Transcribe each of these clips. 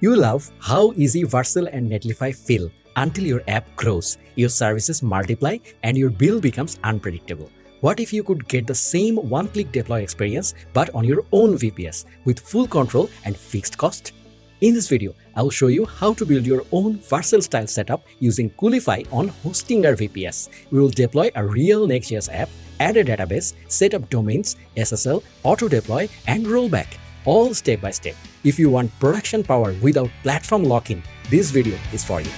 You love how easy Vercel and Netlify feel until your app grows, your services multiply, and your bill becomes unpredictable. What if you could get the same one-click deploy experience but on your own VPS with full control and fixed cost? In this video, I will show you how to build your own Vercel-style setup using Coolify on Hostinger VPS. We will deploy a real Next.js app, add a database, set up domains, SSL, auto-deploy, and rollback, all step by step. If you want production power without platform lock-in, this video is for you.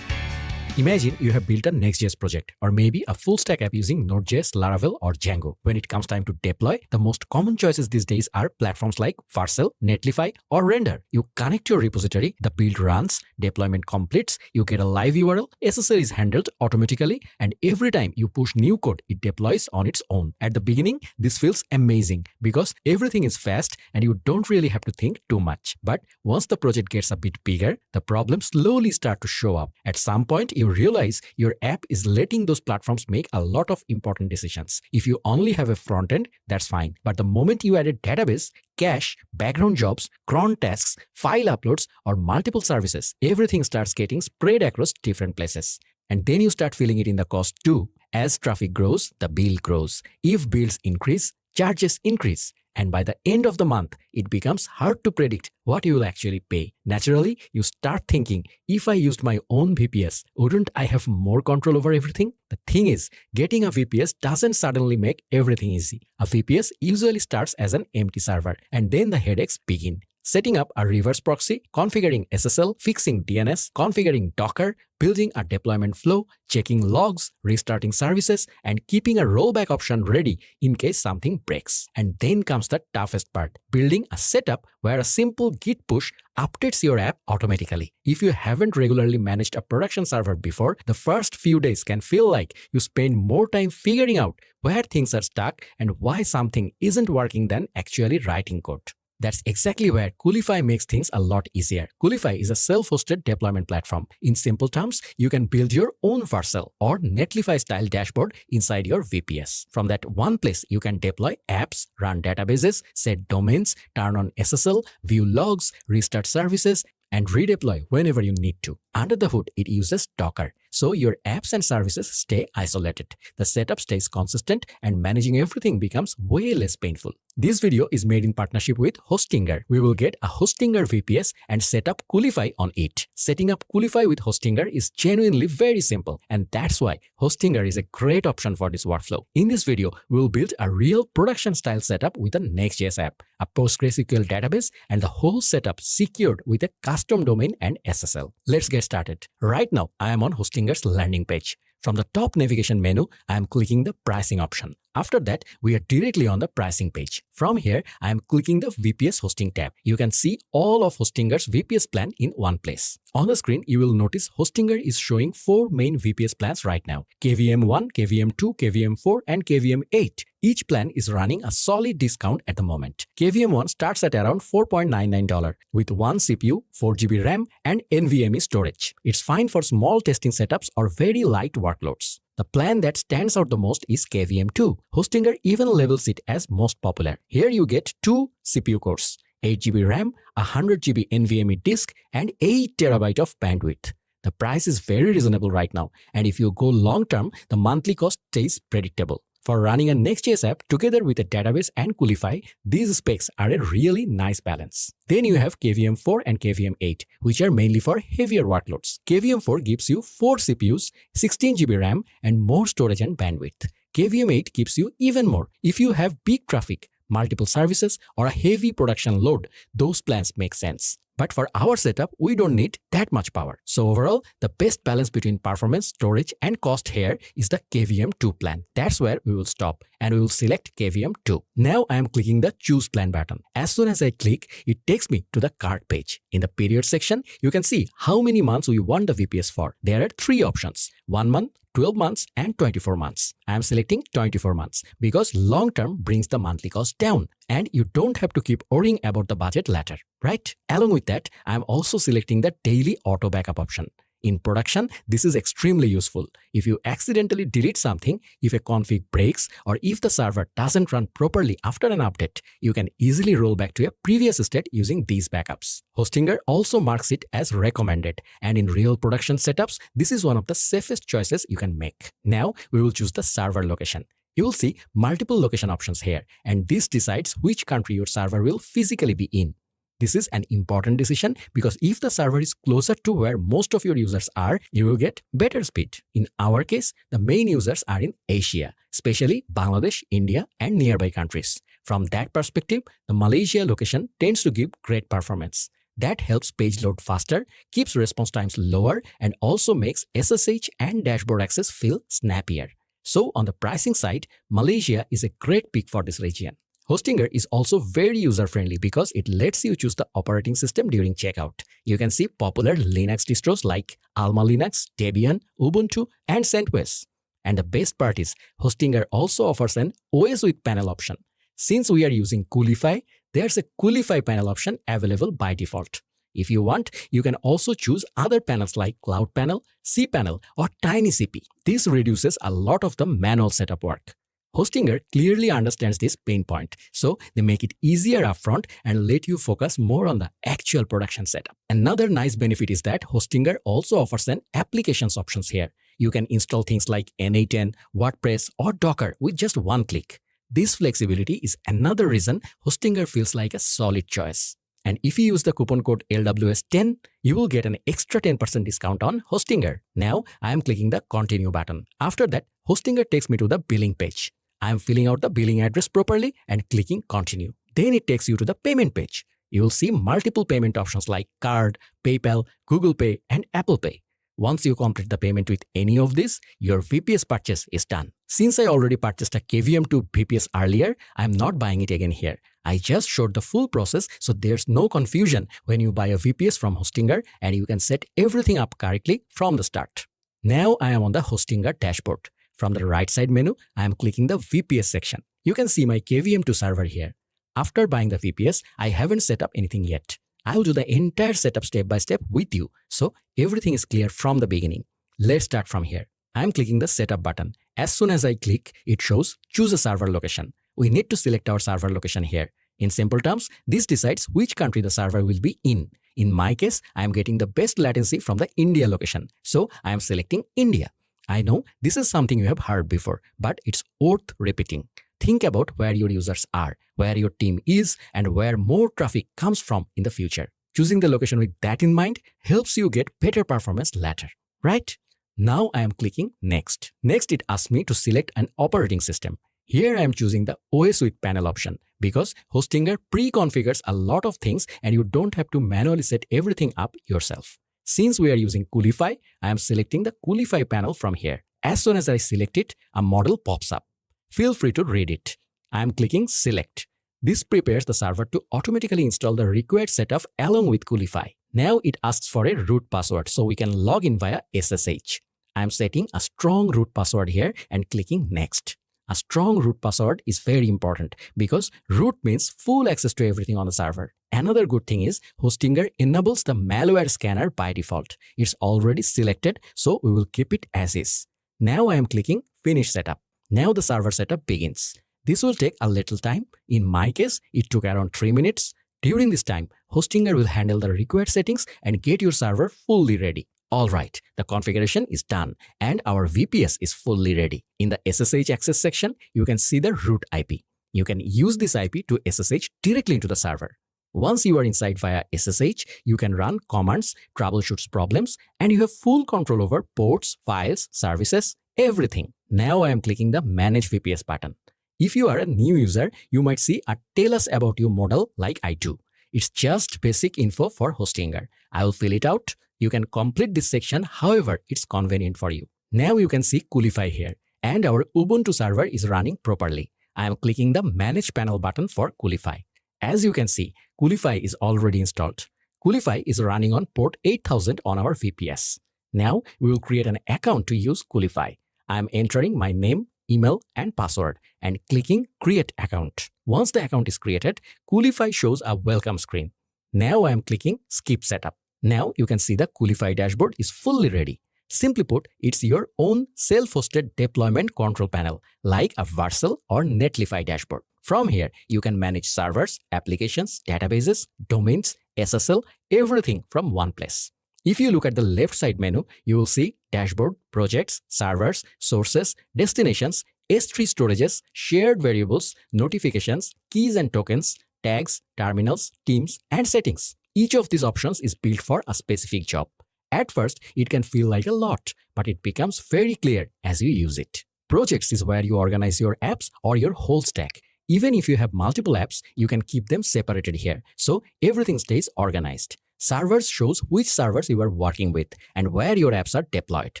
Imagine you have built a Next.js project or maybe a full-stack app using Node.js, Laravel, or Django. When it comes time to deploy, the most common choices these days are platforms like Vercel, Netlify, or Render. You connect your repository, the build runs, deployment completes, you get a live URL, SSL is handled automatically, and every time you push new code, it deploys on its own. At the beginning, this feels amazing because everything is fast and you don't really have to think too much. But once the project gets a bit bigger, the problems slowly start to show up. At some point, you realize your app is letting those platforms make a lot of important decisions. If you only have a front end, that's fine. But the moment you add a database, cache, background jobs, cron tasks, file uploads, or multiple services, everything starts getting spread across different places. And then you start feeling it in the cost too. As traffic grows, the bill grows. If bills increase, charges increase. And by the end of the month, it becomes hard to predict what you will actually pay. Naturally, you start thinking, if I used my own VPS, wouldn't I have more control over everything? The thing is, getting a VPS doesn't suddenly make everything easy. A VPS usually starts as an empty server, and then the headaches begin. Setting up a reverse proxy, configuring SSL, fixing DNS, configuring Docker, building a deployment flow, checking logs, restarting services, and keeping a rollback option ready in case something breaks. And then comes the toughest part, building a setup where a simple git push updates your app automatically. If you haven't regularly managed a production server before, the first few days can feel like you spend more time figuring out where things are stuck and why something isn't working than actually writing code. That's exactly where Coolify makes things a lot easier. Coolify is a self-hosted deployment platform. In simple terms, you can build your own Vercel or Netlify-style dashboard inside your VPS. From that one place, you can deploy apps, run databases, set domains, turn on SSL, view logs, restart services, and redeploy whenever you need to. Under the hood, it uses Docker, so your apps and services stay isolated. The setup stays consistent and managing everything becomes way less painful. This video is made in partnership with Hostinger. We will get a Hostinger VPS and set up Coolify on it. Setting up Coolify with Hostinger is genuinely very simple, and that's why Hostinger is a great option for this workflow. In this video, we will build a real production-style setup with a Next.js app, a PostgreSQL database, and the whole setup secured with a custom domain and SSL. Let's get started. Right now, I am on Hostinger's landing page. From the top navigation menu, I am clicking the pricing option. After that, we are directly on the pricing page. From here, I am clicking the VPS hosting tab. You can see all of Hostinger's VPS plan in one place. On the screen, you will notice Hostinger is showing 4 main VPS plans right now: KVM1, KVM2, KVM4, and KVM8. Each plan is running a solid discount at the moment. KVM1 starts at around $4.99 with 1 CPU, 4 GB RAM, and NVMe storage. It's fine for small testing setups or very light workloads. The plan that stands out the most is KVM2. Hostinger even labels it as most popular. Here you get 2 CPU cores, 8 GB RAM, 100 GB NVMe disk, and 8 TB of bandwidth. The price is very reasonable right now, and if you go long term, the monthly cost stays predictable. For running a Next.js app together with a database and Coolify, these specs are a really nice balance. Then you have KVM4 and KVM8, which are mainly for heavier workloads. KVM4 gives you 4 CPUs, 16 GB RAM, and more storage and bandwidth. KVM8 gives you even more. If you have big traffic, multiple services, or a heavy production load, those plans make sense. But for our setup, we don't need that much power. So overall, the best balance between performance, storage, and cost here is the KVM2 plan. That's where we will stop, and we will select KVM2. Now I am clicking the Choose Plan button. As soon as I click, it takes me to the cart page. In the period section, you can see how many months we want the VPS for. There are 3 options: 1 month, 12 months, and 24 months. I am selecting 24 months because long term brings the monthly cost down, and you don't have to keep worrying about the budget later, right? Along with that, I am also selecting the daily auto backup option. In production, this is extremely useful. If you accidentally delete something, if a config breaks, or if the server doesn't run properly after an update, you can easily roll back to a previous state using these backups. Hostinger also marks it as recommended, and in real production setups, this is one of the safest choices you can make. Now, we will choose the server location. You will see multiple location options here, and this decides which country your server will physically be in. This is an important decision because if the server is closer to where most of your users are, you will get better speed. In our case, the main users are in Asia, especially Bangladesh, India, and nearby countries. From that perspective, the Malaysia location tends to give great performance. That helps page load faster, keeps response times lower, and also makes SSH and dashboard access feel snappier. So on the pricing side, Malaysia is a great pick for this region. Hostinger is also very user-friendly because it lets you choose the operating system during checkout. You can see popular Linux distros like Alma Linux, Debian, Ubuntu, and CentOS. And the best part is, Hostinger also offers an OS with panel option. Since we are using Coolify, there's a Coolify panel option available by default. If you want, you can also choose other panels like Cloud Panel, cPanel, or TinyCP. This reduces a lot of the manual setup work. Hostinger clearly understands this pain point, so they make it easier upfront and let you focus more on the actual production setup. Another nice benefit is that Hostinger also offers an applications options here. You can install things like N8N, WordPress, or Docker with just one click. This flexibility is another reason Hostinger feels like a solid choice. And if you use the coupon code LWS10, you will get an extra 10% discount on Hostinger. Now, I am clicking the Continue button. After that, Hostinger takes me to the billing page. I am filling out the billing address properly and clicking Continue. Then it takes you to the payment page. You will see multiple payment options like Card, PayPal, Google Pay, and Apple Pay. Once you complete the payment with any of these, your VPS purchase is done. Since I already purchased a KVM2 VPS earlier, I am not buying it again here. I just showed the full process so there's no confusion when you buy a VPS from Hostinger and you can set everything up correctly from the start. Now I am on the Hostinger dashboard. From the right side menu, I am clicking the VPS section. You can see my KVM2 server here. After buying the VPS, I haven't set up anything yet. I will do the entire setup step by step with you, so everything is clear from the beginning. Let's start from here. I am clicking the setup button. As soon as I click, it shows choose a server location. We need to select our server location here. In simple terms, this decides which country the server will be in. In my case, I am getting the best latency from the India location, so I am selecting India. I know this is something you have heard before, but it's worth repeating. Think about where your users are, where your team is, and where more traffic comes from in the future. Choosing the location with that in mind helps you get better performance later, right? Now I am clicking Next. Next, it asks me to select an operating system. Here I am choosing the OS with panel option because Hostinger pre-configures a lot of things and you don't have to manually set everything up yourself. Since we are using Coolify, I am selecting the Coolify panel from here. As soon as I select it, a model pops up. Feel free to read it. I am clicking Select. This prepares the server to automatically install the required setup along with Coolify. Now it asks for a root password so we can log in via SSH. I am setting a strong root password here and clicking Next. A strong root password is very important because root means full access to everything on the server. Another good thing is Hostinger enables the malware scanner by default. It's already selected, so we will keep it as is. Now I am clicking Finish Setup. Now the server setup begins. This will take a little time. In my case, it took around 3 minutes. During this time, Hostinger will handle the required settings and get your server fully ready. Alright, the configuration is done and our VPS is fully ready. In the SSH access section, you can see the root IP. You can use this IP to SSH directly into the server. Once you are inside via SSH, you can run commands, troubleshoot problems, and you have full control over ports, files, services, everything. Now I am clicking the Manage VPS button. If you are a new user, you might see a Tell Us About You model like I do. It's just basic info for Hostinger. I will fill it out. You can complete this section however it's convenient for you. Now you can see Coolify here and our Ubuntu server is running properly. I am clicking the Manage Panel button for Coolify. As you can see, Coolify is already installed. Coolify is running on port 8000 on our VPS. Now we will create an account to use Coolify. I am entering my name, email, and password and clicking Create Account. Once the account is created, Coolify shows a welcome screen. Now I am clicking Skip Setup. Now you can see the Coolify dashboard is fully ready. Simply put, it's your own self-hosted deployment control panel, like a Vercel or Netlify dashboard. From here, you can manage servers, applications, databases, domains, SSL, everything from one place. If you look at the left side menu, you will see dashboard, projects, servers, sources, destinations, S3 storages, shared variables, notifications, keys and tokens, tags, terminals, teams, and settings. Each of these options is built for a specific job. At first, it can feel like a lot, but it becomes very clear as you use it. Projects is where you organize your apps or your whole stack. Even if you have multiple apps, you can keep them separated here, so everything stays organized. Servers shows which servers you are working with and where your apps are deployed.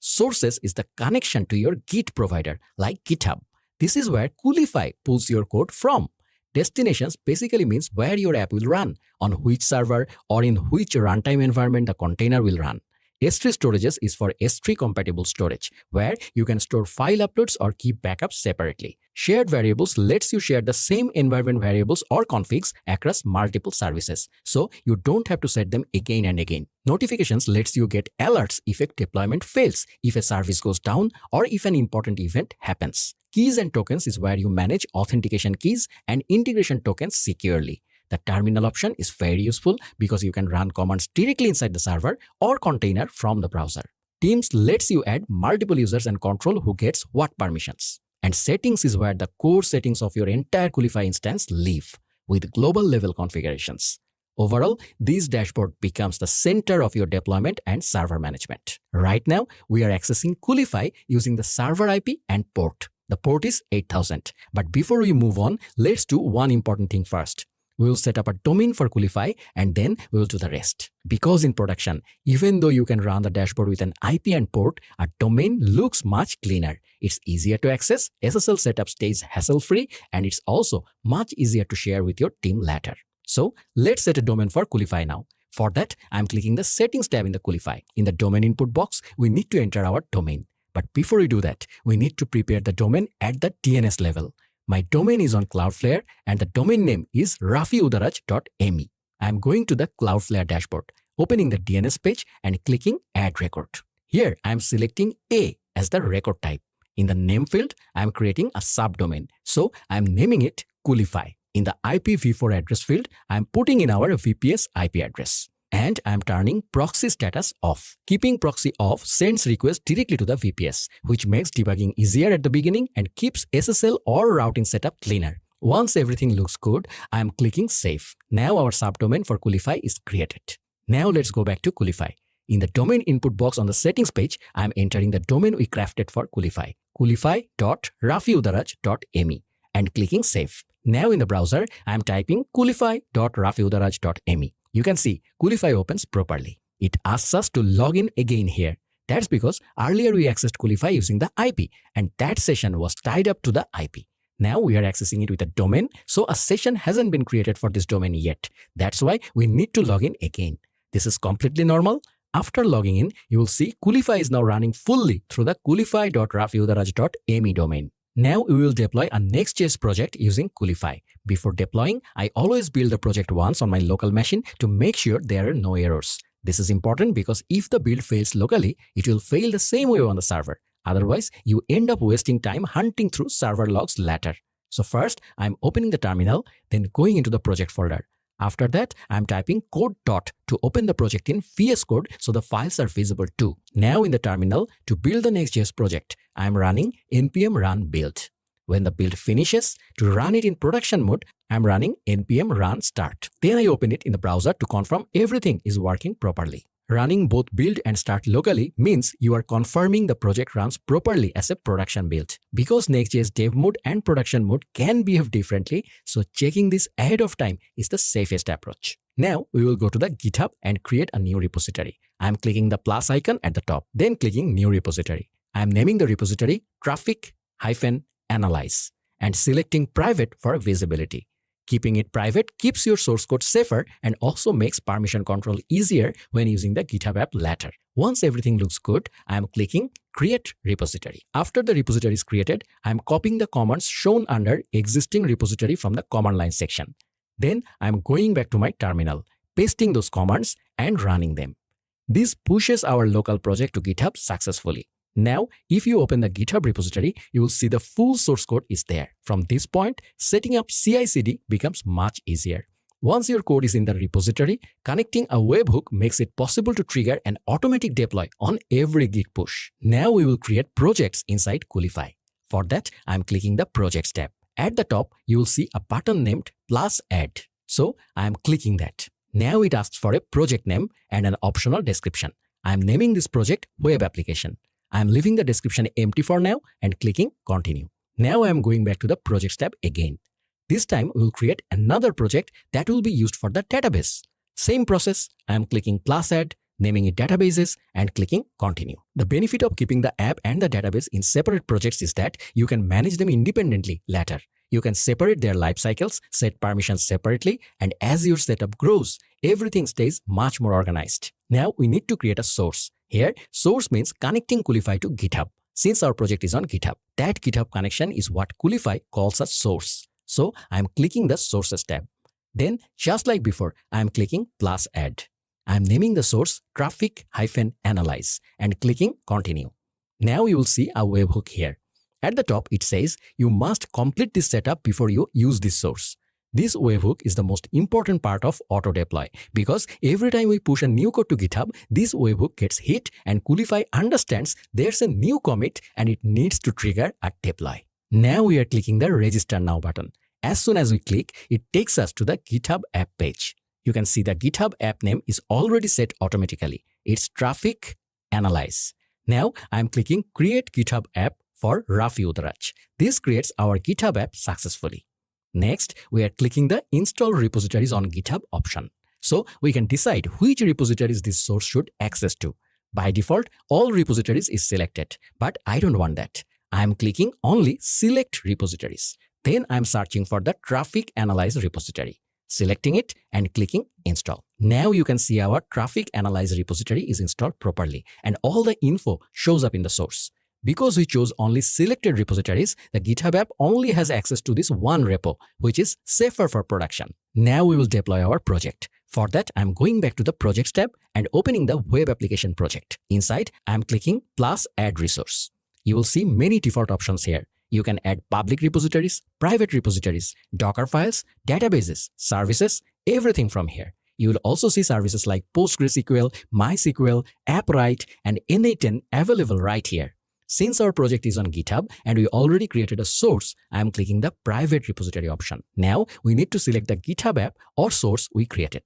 Sources is the connection to your Git provider, like GitHub. This is where Coolify pulls your code from. Destinations basically means where your app will run, on which server or in which runtime environment the container will run. S3 storages is for S3 compatible storage, where you can store file uploads or keep backups separately. Shared variables lets you share the same environment variables or configs across multiple services, so you don't have to set them again and again. Notifications lets you get alerts if a deployment fails, if a service goes down, or if an important event happens. Keys and tokens is where you manage authentication keys and integration tokens securely. The terminal option is very useful because you can run commands directly inside the server or container from the browser. Teams lets you add multiple users and control who gets what permissions. And settings is where the core settings of your entire Coolify instance live, with global level configurations. Overall, this dashboard becomes the center of your deployment and server management. Right now, we are accessing Coolify using the server IP and port. The port is 8000. But before we move on, let's do one important thing first. We will set up a domain for Coolify and then we will do the rest. Because in production, even though you can run the dashboard with an IP and port, a domain looks much cleaner. It's easier to access, SSL setup stays hassle-free, and it's also much easier to share with your team later. So let's set a domain for Coolify now. For that, I'm clicking the Settings tab in the Coolify. In the domain input box, we need to enter our domain. But before we do that, we need to prepare the domain at the DNS level. My domain is on Cloudflare and the domain name is rafiudaraj.me. I'm going to the Cloudflare dashboard, opening the DNS page and clicking Add Record. Here, I'm selecting A as the record type. In the name field, I'm creating a subdomain, so I'm naming it Coolify. In the IPv4 address field, I'm putting in our VPS IP address. And I'm turning proxy status off. Keeping proxy off sends requests directly to the VPS, which makes debugging easier at the beginning and keeps SSL or routing setup cleaner. Once everything looks good, I'm clicking Save. Now our subdomain for Coolify is created. Now let's go back to Coolify. In the domain input box on the settings page, I'm entering the domain we crafted for Coolify, coolify.rafiudaraj.me, and clicking Save. Now in the browser, I'm typing coolify.rafiudaraj.me. You can see Coolify opens properly. It asks us to log in again here. That's because earlier we accessed Coolify using the IP and that session was tied up to the IP. Now we are accessing it with a domain, so a session hasn't been created for this domain yet. That's why we need to log in again. This is completely normal. After logging in, you will see Coolify is now running fully through the coolify.rafiudaraj.me domain. Now we will deploy a Next.js project using Coolify. Before deploying, I always build the project once on my local machine to make sure there are no errors. This is important because if the build fails locally, it will fail the same way on the server. Otherwise, you end up wasting time hunting through server logs later. So first, I'm opening the terminal, then going into the project folder. After that, I'm typing code dot to open the project in VS Code so the files are visible too. Now in the terminal, to build the Next.js project, I'm running npm run build. When the build finishes, to run it in production mode, I'm running npm run start. Then I open it in the browser to confirm everything is working properly. Running both build and start locally means you are confirming the project runs properly as a production build. Because Next.js dev mode and production mode can behave differently, so checking this ahead of time is the safest approach. Now we will go to the GitHub and create a new repository. I'm clicking the plus icon at the top, then clicking new repository. I'm naming the repository traffic-analyze and selecting private for visibility. Keeping it private keeps your source code safer and also makes permission control easier when using the GitHub app later. Once everything looks good, I am clicking Create Repository. After the repository is created, I am copying the commands shown under Existing Repository from the command line section. Then I am going back to my terminal, pasting those commands and running them. This pushes our local project to GitHub successfully. Now, if you open the GitHub repository, you will see the full source code is there. From this point, setting up CI/CD becomes much easier. Once your code is in the repository, connecting a webhook makes it possible to trigger an automatic deploy on every Git push. Now we will create projects inside Coolify. For that, I'm clicking the Projects tab. At the top, you will see a button named +Add. So I'm clicking that. Now it asks for a project name and an optional description. I'm naming this project Web Application. I'm leaving the description empty for now and clicking Continue. Now I'm going back to the Projects tab again. This time, we will create another project that will be used for the database. Same process, I am clicking +Add, naming it Databases, and clicking Continue. The benefit of keeping the app and the database in separate projects is that you can manage them independently later. You can separate their life cycles, set permissions separately, and as your setup grows, everything stays much more organized. Now, we need to create a source. Here, source means connecting Coolify to GitHub. Since our project is on GitHub, that GitHub connection is what Coolify calls a source. So I'm clicking the Sources tab. Then, just like before, I'm clicking +Add. I'm naming the source traffic-analyze and clicking Continue. Now you will see a webhook here. At the top, it says you must complete this setup before you use this source. This webhook is the most important part of auto-deploy because every time we push a new code to GitHub, this webhook gets hit and Coolify understands there's a new commit and it needs to trigger a deploy. Now we are clicking the Register Now button. As soon as we click, it takes us to the GitHub app page. You can see the GitHub app name is already set automatically. It's Traffic Analyze. Now I'm clicking Create GitHub App for Rafi Udaraj. This creates our GitHub app successfully. Next, we are clicking the Install Repositories on GitHub option. So we can decide which repositories this source should access to. By default, all repositories is selected, but I don't want that. I'm clicking only Select Repositories. Then I'm searching for the Traffic Analyze repository, selecting it and clicking Install. Now you can see our Traffic Analyze repository is installed properly and all the info shows up in the source. Because we chose only selected repositories, the GitHub app only has access to this one repo, which is safer for production. Now we will deploy our project. For that, I'm going back to the Projects tab and opening the Web Application project. Inside, I'm clicking +Add Resource. You will see many default options here. You can add public repositories, private repositories, Docker files, databases, services, everything from here. You will also see services like PostgreSQL, MySQL, AppWrite, and N8N available right here. Since our project is on GitHub and we already created a source, I am clicking the private repository option. Now we need to select the GitHub app or source we created.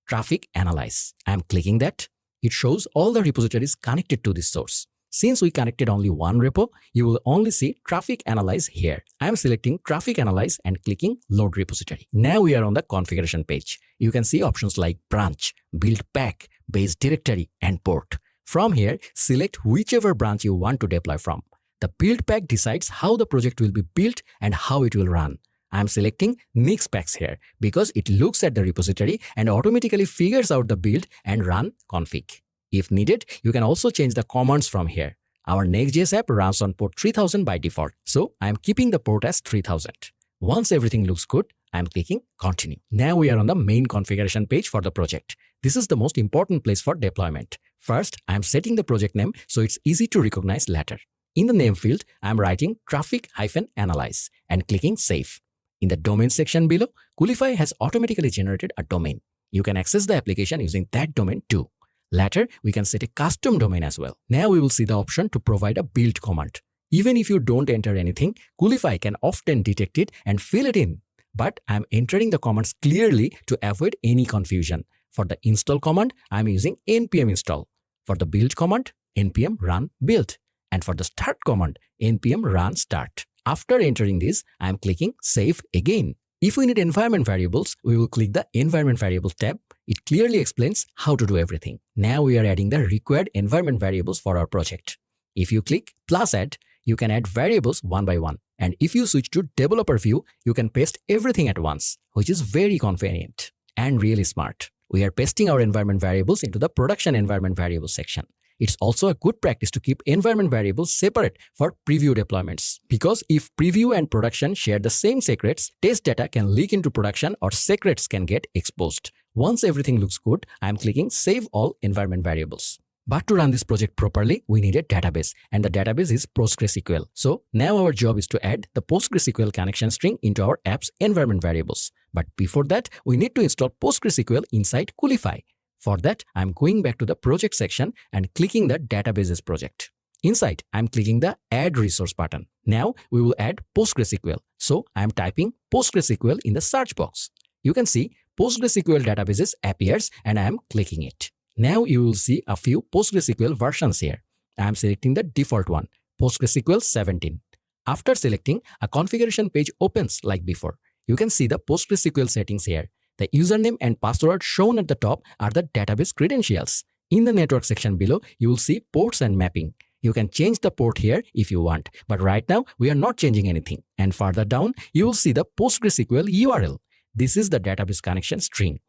Traffic Analyze. I am clicking that. It shows all the repositories connected to this source. Since we connected only one repo, you will only see Traffic Analyze here. I am selecting Traffic Analyze and clicking Load Repository. Now we are on the configuration page. You can see options like branch, build pack, base directory, and port. From here, select whichever branch you want to deploy from. The build pack decides how the project will be built and how it will run. I am selecting Nixpacks here because it looks at the repository and automatically figures out the build and run config. If needed, you can also change the commands from here. Our Next.js app runs on port 3000 by default, so I am keeping the port as 3000. Once everything looks good, I am clicking Continue. Now we are on the main configuration page for the project. This is the most important place for deployment. First, I am setting the project name so it's easy to recognize later. In the name field, I am writing Traffic-Analyze and clicking Save. In the domain section below, Coolify has automatically generated a domain. You can access the application using that domain too. Later, we can set a custom domain as well. Now we will see the option to provide a build command. Even if you don't enter anything, Coolify can often detect it and fill it in. But I'm entering the commands clearly to avoid any confusion. For the install command, I'm using npm install. For the build command, npm run build. And for the start command, npm run start. After entering this, I'm clicking save again. If we need environment variables, we will click the environment variables tab. It clearly explains how to do everything. Now we are adding the required environment variables for our project. If you click +Add, you can add variables one by one. And if you switch to developer view, you can paste everything at once, which is very convenient and really smart. We are pasting our environment variables into the production environment variables section. It's also a good practice to keep environment variables separate for preview deployments. Because if preview and production share the same secrets, test data can leak into production or secrets can get exposed. Once everything looks good, I am clicking Save All Environment Variables. But to run this project properly, we need a database, and the database is PostgreSQL. So now our job is to add the PostgreSQL connection string into our app's environment variables. But before that, we need to install PostgreSQL inside Coolify. For that, I'm going back to the project section and clicking the databases project. Inside, I'm clicking the Add Resource button. Now we will add PostgreSQL. So I'm typing PostgreSQL in the search box. You can see PostgreSQL databases appears and I am clicking it. Now you will see a few PostgreSQL versions here. I am selecting the default one, PostgreSQL 17. After selecting, a configuration page opens like before. You can see the PostgreSQL settings here. The username and password shown at the top are the database credentials. In the network section below, you will see ports and mapping. You can change the port here if you want, but right now we are not changing anything. And further down, you will see the PostgreSQL URL. This is the database connection string.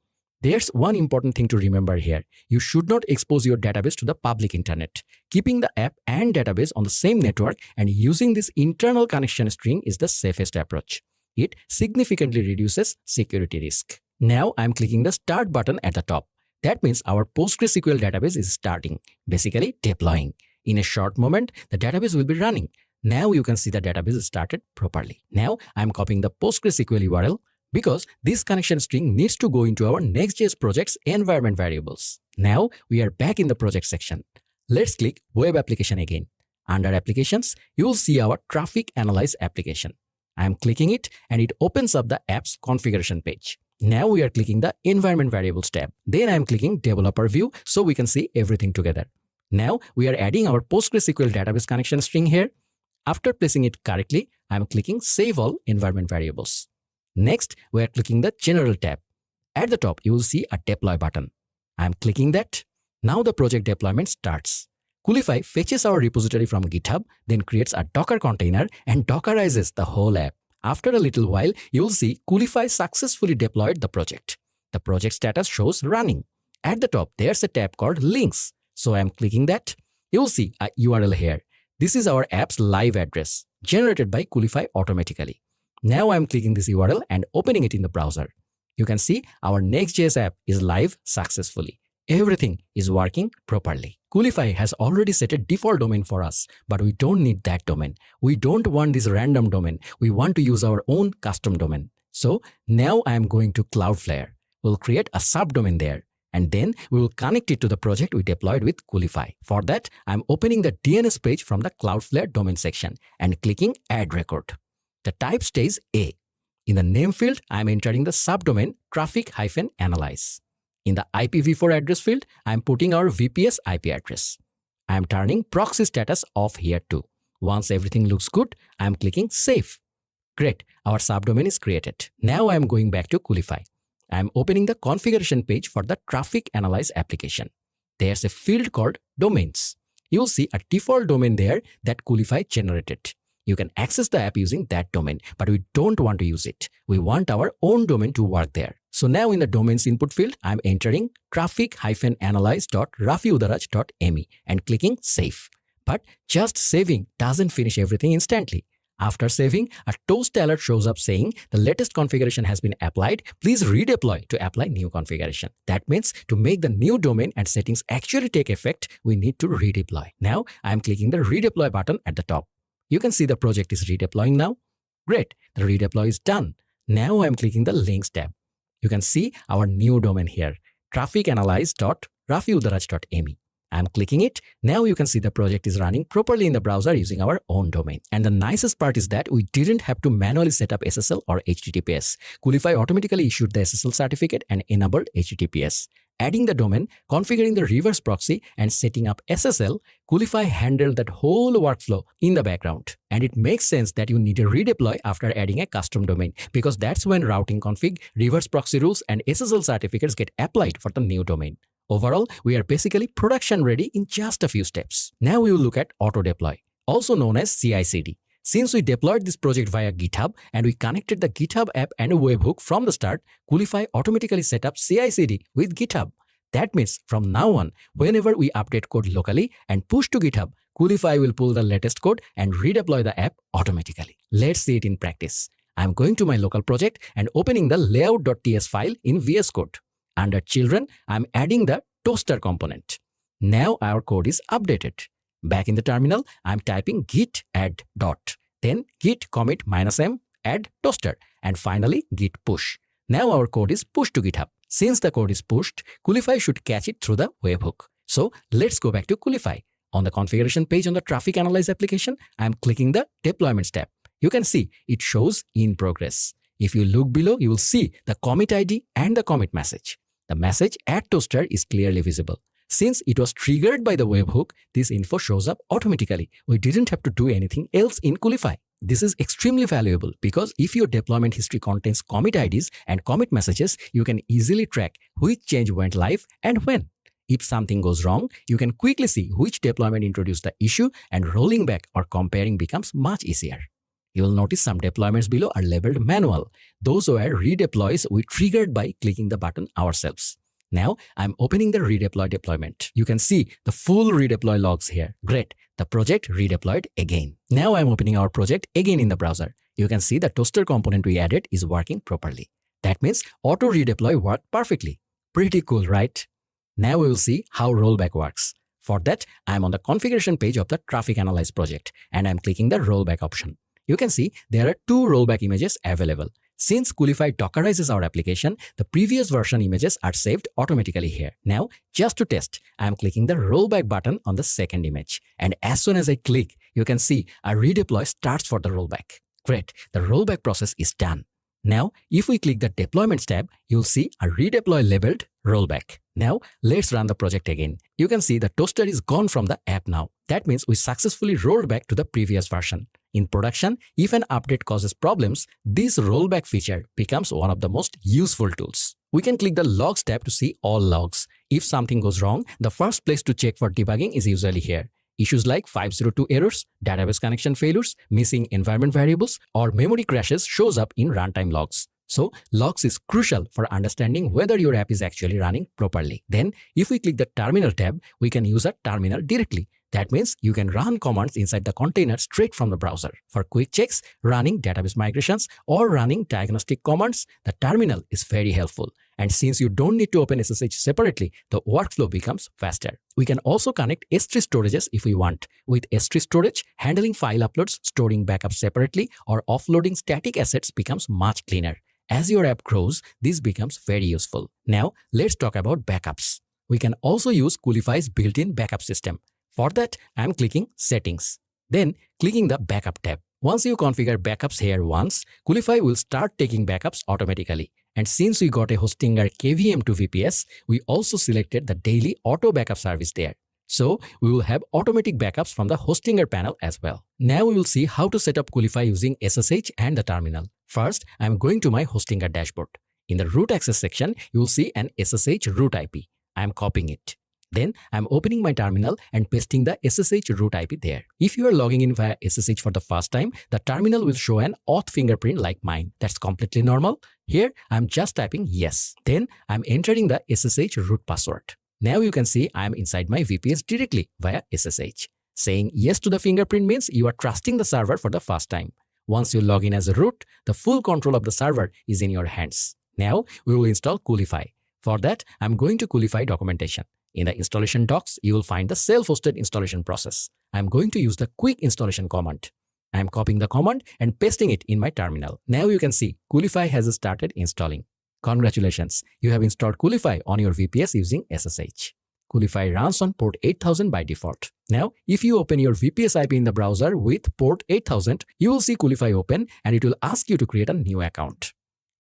There's one important thing to remember here. You should not expose your database to the public internet. Keeping the app and database on the same network and using this internal connection string is the safest approach. It significantly reduces security risk. Now I'm clicking the Start button at the top. That means our PostgreSQL database is starting, basically deploying. In a short moment, the database will be running. Now you can see the database is started properly. Now I'm copying the PostgreSQL URL, because this connection string needs to go into our Next.js project's environment variables. Now we are back in the project section. Let's click Web Application again. Under Applications, you will see our Traffic Analyze application. I am clicking it and it opens up the app's configuration page. Now we are clicking the Environment Variables tab. Then I am clicking Developer View so we can see everything together. Now we are adding our PostgreSQL database connection string here. After placing it correctly, I am clicking Save All Environment Variables. Next, we are clicking the General tab. At the top, you will see a Deploy button. I am clicking that. Now the project deployment starts. Coolify fetches our repository from GitHub, then creates a Docker container and Dockerizes the whole app. After a little while, you will see Coolify successfully deployed the project. The project status shows running. At the top, there's a tab called Links. So I am clicking that. You will see a URL here. This is our app's live address, generated by Coolify automatically. Now I'm clicking this URL and opening it in the browser. You can see our Next.js app is live successfully. Everything is working properly. Coolify has already set a default domain for us, but we don't need that domain. We don't want this random domain. We want to use our own custom domain. So now I am going to Cloudflare. We'll create a subdomain there, and then we will connect it to the project we deployed with Coolify. For that, I'm opening the DNS page from the Cloudflare domain section and clicking Add Record. The type stays A. In the name field, I am entering the subdomain traffic-analyze. In the IPv4 address field, I am putting our VPS IP address. I am turning proxy status off here too. Once everything looks good, I am clicking Save. Great, our subdomain is created. Now I am going back to Coolify. I am opening the configuration page for the Traffic Analyze application. There's a field called Domains. You will see a default domain there that Coolify generated. You can access the app using that domain, but we don't want to use it. We want our own domain to work there. So now in the domains input field, I'm entering traffic-analyze.rafiudaraj.me and clicking Save. But just saving doesn't finish everything instantly. After saving, a toast alert shows up saying the latest configuration has been applied. Please redeploy to apply new configuration. That means to make the new domain and settings actually take effect, we need to redeploy. Now I'm clicking the redeploy button at the top. You can see the project is redeploying now. Great, the redeploy is done. Now I'm clicking the Links tab. You can see our new domain here, traffic-analyze.rafiudaraj.me. I'm clicking it. Now you can see the project is running properly in the browser using our own domain. And the nicest part is that we didn't have to manually set up SSL or HTTPS. Coolify automatically issued the SSL certificate and enabled HTTPS. Adding the domain, configuring the reverse proxy, and setting up SSL, Coolify handled that whole workflow in the background. And it makes sense that you need a redeploy after adding a custom domain, because that's when routing config, reverse proxy rules, and SSL certificates get applied for the new domain. Overall, we are basically production ready in just a few steps. Now we will look at auto deploy, also known as CI/CD. Since we deployed this project via GitHub and we connected the GitHub app and a webhook from the start, Coolify automatically set up CI/CD with GitHub. That means from now on, whenever we update code locally and push to GitHub, Coolify will pull the latest code and redeploy the app automatically. Let's see it in practice. I'm going to my local project and opening the layout.ts file in VS Code. Under children, I'm adding the toaster component. Now our code is updated. Back in the terminal, I'm typing git add dot, then git commit -m add toaster, and finally git push. Now our code is pushed to GitHub. Since the code is pushed, Coolify should catch it through the webhook. So let's go back to Coolify. On the configuration page on the traffic analyze application, I'm clicking the deployments tab. You can see it shows in progress. If you look below, you will see the commit ID and the commit message. The message add toaster is clearly visible. Since it was triggered by the webhook, this info shows up automatically. We didn't have to do anything else in Coolify. This is extremely valuable because if your deployment history contains commit IDs and commit messages, you can easily track which change went live and when. If something goes wrong, you can quickly see which deployment introduced the issue, and rolling back or comparing becomes much easier. You will notice some deployments below are labeled manual. Those were redeploys we triggered by clicking the button ourselves. Now I'm opening the redeploy deployment. You can see the full redeploy logs here. Great, the project redeployed again. Now I'm opening our project again in the browser. You can see the toaster component we added is working properly. That means auto redeploy worked perfectly. Pretty cool, right? Now we will see how rollback works. For that, I'm on the configuration page of the traffic analyze project and I'm clicking the rollback option. You can see there are two rollback images available. Since Coolify Dockerizes our application, the previous version images are saved automatically here. Now, just to test, I'm clicking the rollback button on the second image. And as soon as I click, you can see a redeploy starts for the rollback. Great, the rollback process is done. Now, if we click the Deployments tab, you'll see a redeploy labeled Rollback. Now, let's run the project again. You can see the toaster is gone from the app now. That means we successfully rolled back to the previous version. In production, if an update causes problems, this rollback feature becomes one of the most useful tools. We can click the Logs tab to see all logs. If something goes wrong, the first place to check for debugging is usually here. Issues like 502 errors, database connection failures, missing environment variables, or memory crashes shows up in runtime logs. So, logs is crucial for understanding whether your app is actually running properly. Then, if we click the Terminal tab, we can use a terminal directly. That means you can run commands inside the container straight from the browser. For quick checks, running database migrations, or running diagnostic commands, the terminal is very helpful. And since you don't need to open SSH separately, the workflow becomes faster. We can also connect S3 storages if we want. With S3 storage, handling file uploads, storing backups separately, or offloading static assets becomes much cleaner. As your app grows, this becomes very useful. Now, let's talk about backups. We can also use Coolify's built-in backup system. For that, I'm clicking Settings. Then, clicking the Backup tab. Once you configure backups here once, Coolify will start taking backups automatically. And since we got a Hostinger KVM2 VPS, we also selected the daily auto backup service there. So, we will have automatic backups from the Hostinger panel as well. Now we will see how to set up Coolify using SSH and the terminal. First, I'm going to my Hostinger dashboard. In the root access section, you will see an SSH root IP. I'm copying it. Then, I'm opening my terminal and pasting the SSH root IP there. If you are logging in via SSH for the first time, the terminal will show an auth fingerprint like mine. That's completely normal. Here, I'm just typing yes. Then, I'm entering the SSH root password. Now you can see I'm inside my VPS directly via SSH. Saying yes to the fingerprint means you are trusting the server for the first time. Once you log in as a root, the full control of the server is in your hands. Now, we will install Coolify. For that, I'm going to Coolify documentation. In the installation docs, you will find the self-hosted installation process. I'm going to use the quick installation command. I'm copying the command and pasting it in my terminal. Now you can see Coolify has started installing. Congratulations, you have installed Coolify on your VPS using SSH. Coolify runs on port 8000 by default. Now, if you open your VPS IP in the browser with port 8000, you will see Coolify open and it will ask you to create a new account.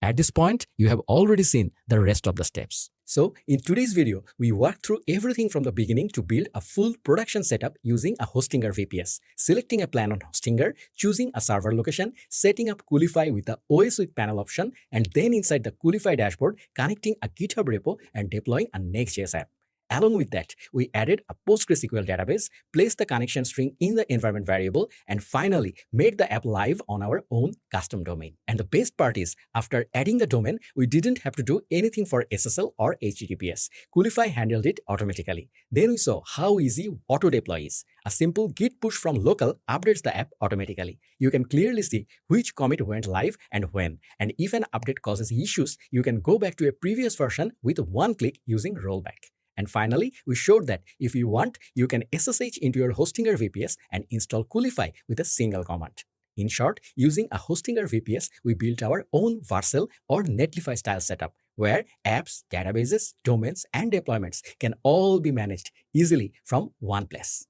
At this point, you have already seen the rest of the steps. So, in today's video, we walked through everything from the beginning to build a full production setup using a Hostinger VPS, selecting a plan on Hostinger, choosing a server location, setting up Coolify with the OS with panel option, and then inside the Coolify dashboard, connecting a GitHub repo and deploying a Next.js app. Along with that, we added a PostgreSQL database, placed the connection string in the environment variable, and finally made the app live on our own custom domain. And the best part is, after adding the domain, we didn't have to do anything for SSL or HTTPS. Coolify handled it automatically. Then we saw how easy auto deploy is. A simple git push from local updates the app automatically. You can clearly see which commit went live and when. And if an update causes issues, you can go back to a previous version with one click using rollback. And finally, we showed that if you want, you can SSH into your Hostinger VPS and install Coolify with a single command. In short, using a Hostinger VPS, we built our own Vercel or Netlify style setup, where apps, databases, domains, and deployments can all be managed easily from one place.